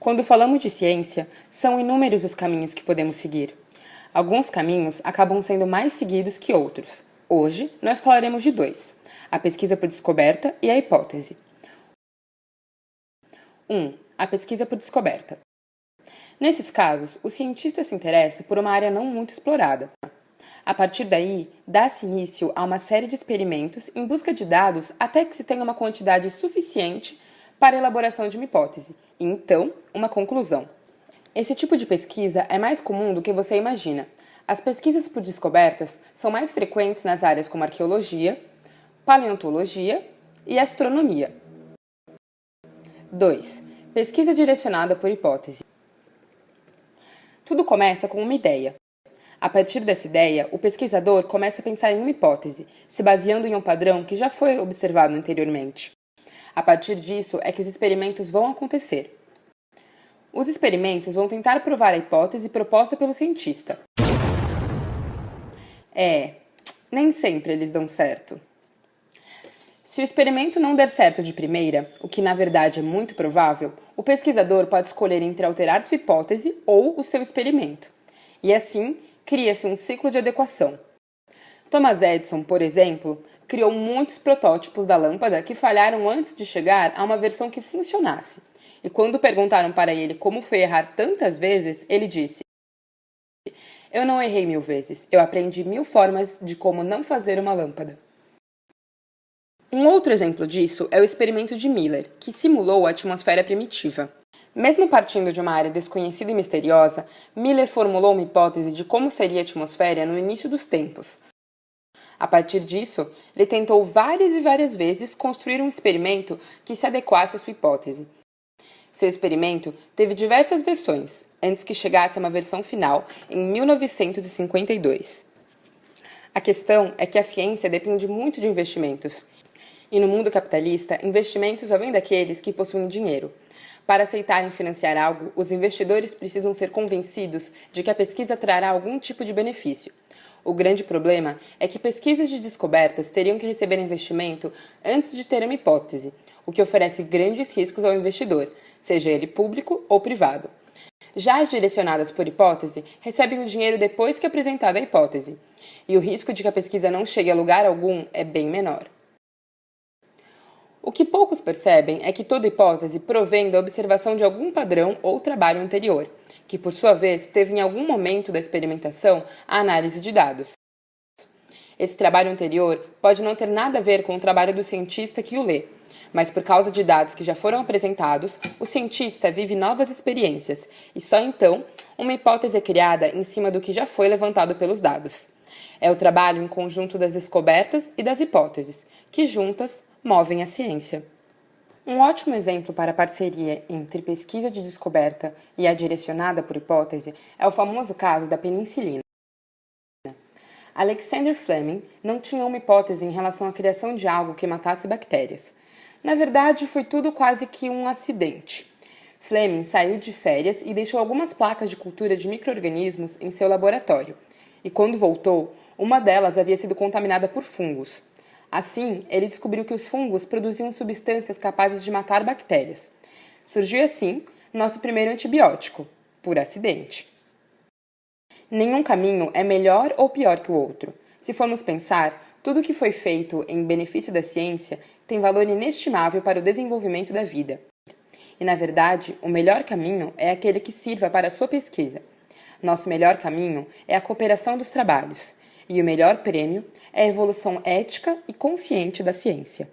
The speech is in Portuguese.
Quando falamos de ciência, são inúmeros os caminhos que podemos seguir. Alguns caminhos acabam sendo mais seguidos que outros. Hoje, nós falaremos de dois: a pesquisa por descoberta e a hipótese. 1. A pesquisa por descoberta. Nesses casos, o cientista se interessa por uma área não muito explorada. A partir daí, dá-se início a uma série de experimentos em busca de dados até que se tenha uma quantidade suficiente para a elaboração de uma hipótese e, então, uma conclusão. Esse tipo de pesquisa é mais comum do que você imagina. As pesquisas por descobertas são mais frequentes nas áreas como arqueologia, paleontologia e astronomia. 2. Pesquisa direcionada por hipótese. Tudo começa com uma ideia. A partir dessa ideia, o pesquisador começa a pensar em uma hipótese, se baseando em um padrão que já foi observado anteriormente. A partir disso é que os experimentos vão acontecer. Os experimentos vão tentar provar a hipótese proposta pelo cientista. Nem sempre eles dão certo. Se o experimento não der certo de primeira, o que na verdade é muito provável, o pesquisador pode escolher entre alterar sua hipótese ou o seu experimento. E assim, cria-se um ciclo de adequação. Thomas Edison, por exemplo, criou muitos protótipos da lâmpada que falharam antes de chegar a uma versão que funcionasse. E quando perguntaram para ele como foi errar tantas vezes, ele disse: "Eu não errei 1000 vezes, eu aprendi 1000 formas de como não fazer uma lâmpada." Um outro exemplo disso é o experimento de Miller, que simulou a atmosfera primitiva. Mesmo partindo de uma área desconhecida e misteriosa, Miller formulou uma hipótese de como seria a atmosfera no início dos tempos. A partir disso, ele tentou várias e várias vezes construir um experimento que se adequasse à sua hipótese. Seu experimento teve diversas versões, antes que chegasse a uma versão final em 1952. A questão é que a ciência depende muito de investimentos. E no mundo capitalista, investimentos só vêm daqueles que possuem dinheiro. Para aceitarem financiar algo, os investidores precisam ser convencidos de que a pesquisa trará algum tipo de benefício. O grande problema é que pesquisas de descobertas teriam que receber investimento antes de ter uma hipótese, o que oferece grandes riscos ao investidor, seja ele público ou privado. Já as direcionadas por hipótese recebem o dinheiro depois que é apresentada a hipótese, e o risco de que a pesquisa não chegue a lugar algum é bem menor. O que poucos percebem é que toda hipótese provém da observação de algum padrão ou trabalho anterior, que por sua vez teve em algum momento da experimentação a análise de dados. Esse trabalho anterior pode não ter nada a ver com o trabalho do cientista que o lê, mas por causa de dados que já foram apresentados, o cientista vive novas experiências e só então uma hipótese é criada em cima do que já foi levantado pelos dados. É o trabalho em conjunto das descobertas e das hipóteses, que juntas movem a ciência. Um ótimo exemplo para a parceria entre pesquisa de descoberta e a direcionada por hipótese é o famoso caso da penicilina. Alexander Fleming não tinha uma hipótese em relação à criação de algo que matasse bactérias. Na verdade, foi tudo quase que um acidente. Fleming saiu de férias e deixou algumas placas de cultura de micro-organismos em seu laboratório. E quando voltou, uma delas havia sido contaminada por fungos. Assim, ele descobriu que os fungos produziam substâncias capazes de matar bactérias. Surgiu assim nosso primeiro antibiótico, por acidente. Nenhum caminho é melhor ou pior que o outro. Se formos pensar, tudo que foi feito em benefício da ciência tem valor inestimável para o desenvolvimento da vida. E, na verdade, o melhor caminho é aquele que sirva para a sua pesquisa. Nosso melhor caminho é a cooperação dos trabalhos. E o melhor prêmio é a evolução ética e consciente da ciência.